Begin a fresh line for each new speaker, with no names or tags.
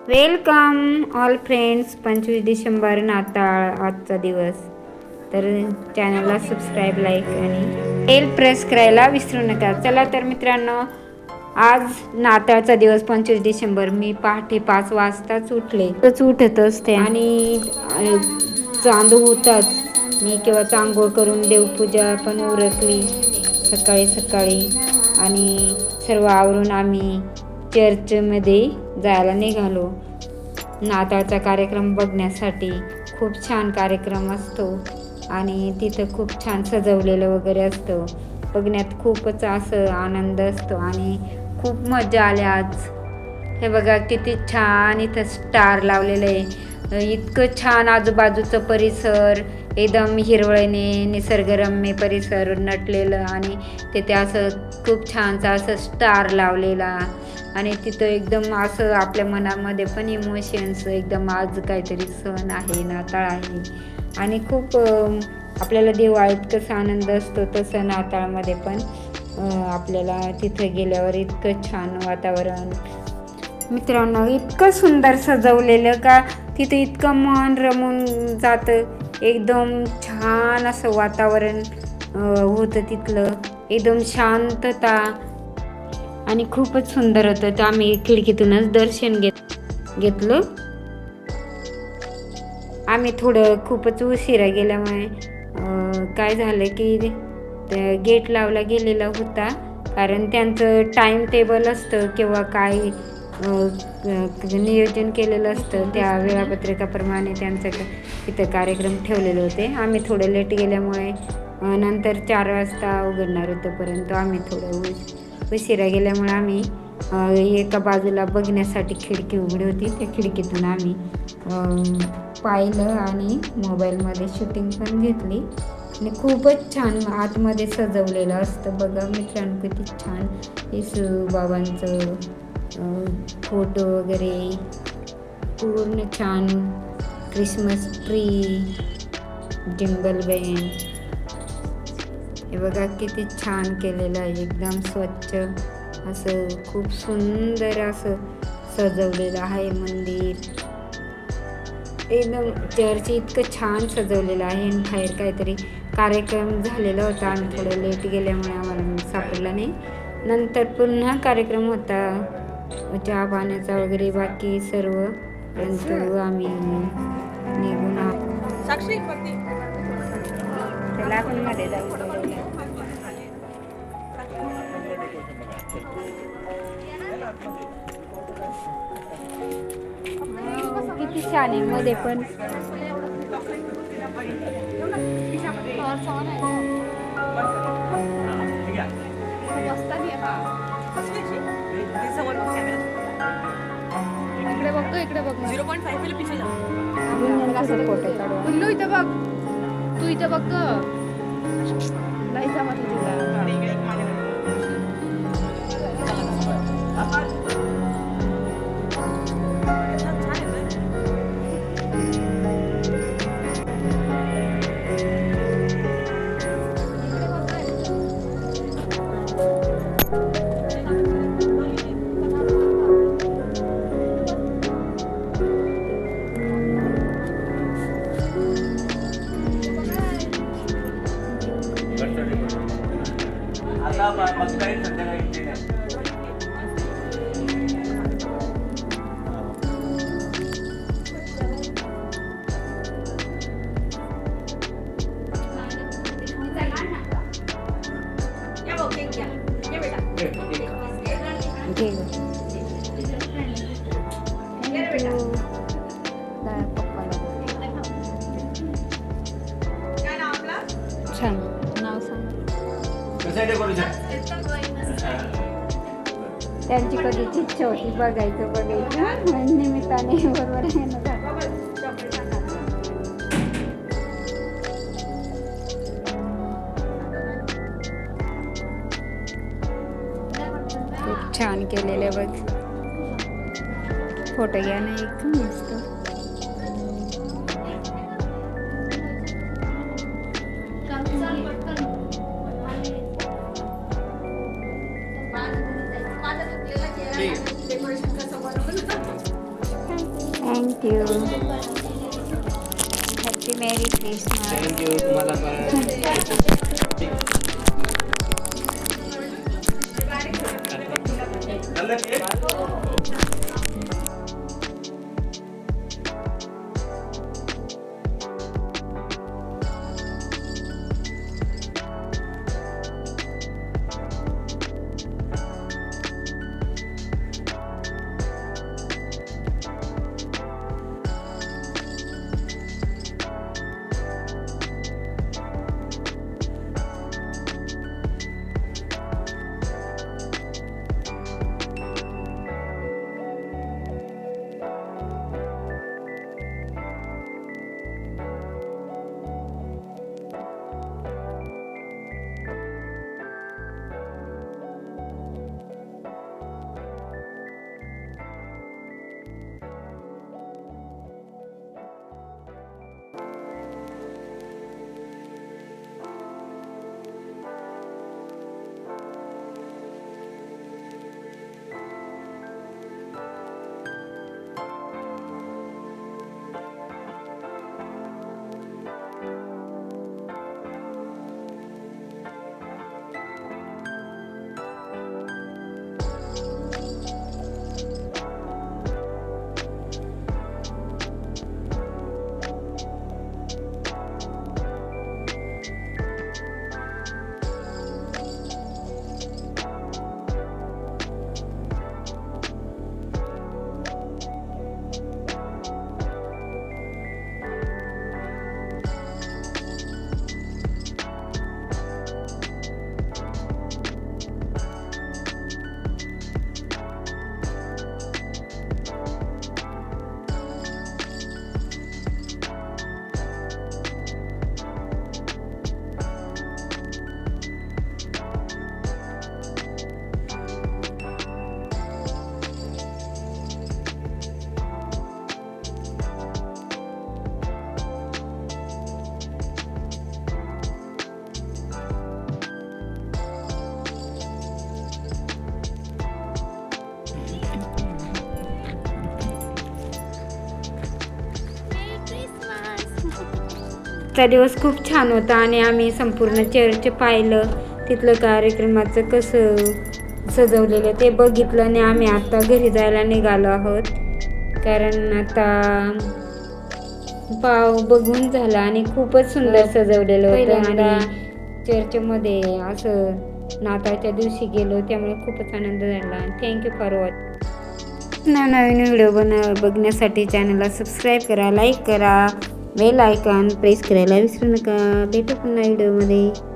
Welcome all friends. 25 December नाताळ आजचा दिवस. तर चॅनलला सबस्क्राईब, लाईक आणि बेल प्रेस करायला विसरू नका. चला तर मित्रांनो, आज नाताळचा दिवस 25 डिसेंबर. मी पहाटे 5 वाजताच उठले. उठत असते आणि चांदू होताच मी केव्हा आंघोळ करून देवपूजा पण उरकली सकाळी सकाळी आणि सर्व आवरून आम्ही चर्चमध्ये जायला निघालो. नाताळचा कार्यक्रम बघण्यासाठी खूप छान कार्यक्रम असतो आणि तिथं खूप छान सजवलेलं वगैरे असतं. बघण्यात खूपच असं आनंद असतो आणि खूप मजा आली आज. हे बघा किती छान इथं स्टार लावलेलं आहे. इतकं छान आजूबाजूचं परिसर एकदम हिरवळीने निसर्गरम्य परिसर नटलेलं आणि तिथे असं खूप छानसा असं स्टार लावलेला आणि तिथं एकदम असं आपल्या मनामध्ये पण इमोशन्स एकदम आज काहीतरी सण आहे, नाताळ आहे आणि खूप आपल्याला दिवाळीत कसा आनंद असतो तसं नाताळमध्ये पण आपल्याला तिथं गेल्यावर इतकं छान वातावरण. मित्रांनो, इतकं सुंदर सजवलेलं का तिथं इतकं मन रमून जातं. एकदम छान असं वातावरण होतं तिथलं, एकदम शांतता आणि खूपच सुंदर होतं. तर आम्ही खिडकीतूनच दर्शन घेतलं. आम्ही थोडं खूपच उशिरा गेल्यामुळे काय झालं की गेट लावला गेलेला होता, कारण त्यांचं टाईम टेबल असतं किंवा काय नियोजन केलेलं असतं त्या वेळापत्रकाप्रमाणे त्यांचं तिथं कार्यक्रम ठेवलेले होते. आम्ही थोडं लेट गेल्यामुळे नंतर 4 वाजता उघडणार होतं, परंतु आम्ही थोडं उशिरा गेल्यामुळे आम्ही एका बाजूला बघण्यासाठी खिडकी उघडी होती, त्या खिडकीतून आम्ही पाहिलं आणि मोबाईलमध्ये शूटिंग पण घेतली आणि खूपच छान आतमध्ये सजवलेलं असतं. बघा मित्रांनो, किती छान येशू बाबांचं फोटो वगैरे पूर्ण छान, क्रिसमस ट्री, जिंगल बेल. हे बघा किती छान केलेलं आहे, एकदम स्वच्छ असं खूप सुंदर असं सजवलेलं आहे मंदिर. एकदम चर्च इतकं छान सजवलेलं आहे आणि बाहेर काहीतरी कार्यक्रम झालेला होता. आम्ही थोडं लेट गेल्यामुळे आम्हाला सापडला नाही. नंतर पुन्हा कार्यक्रम होता चहा पाण्याचा वगैरे बाकी सर्व, परंतु आम्ही निघून त्याला आपण मध्ये जाऊ. किती छान आहे मध्ये पण.
इकडे बघतो, इकडे बघ. 0.5 पिछे जा.
फोटो काढू.
पिल्लू इथे बघ, तू इथे बघ ग. नाही जमत तुला.
छान नाव सांग. त्यांची कधीची इच्छा होती बघायचं निमित्ताने बरोबर आहे ना. खूप छान केलेलं बघ. फोटो घ्या ना एक मस्त. थँक्यू. हॅपी मेरी क्रिसमस.
थँक्यू तुम्हाला
आजचा दिवस खूप छान होता आणि आम्ही संपूर्ण चर्च पाहिलं. तिथलं कार्यक्रमाचं कसं सजवलेलं ते बघितलं आणि आम्ही आता घरी जायला निघालो आहोत. कारण आता पाव बघून झाला आणि खूपच सुंदर सजवलेलं होतं आणि चर्चमध्ये असं नाताळच्या दिवशी गेलो त्यामुळे खूपच आनंद झाला. Thank you for watch. नवनवीन व्हिडिओ बघण्यासाठी चॅनलला सबस्क्राईब करा, लाईक करा, बेल आयकॉन प्रेस करायला विसरू नका. भेटू पुन्हा व्हिडिओमध्ये.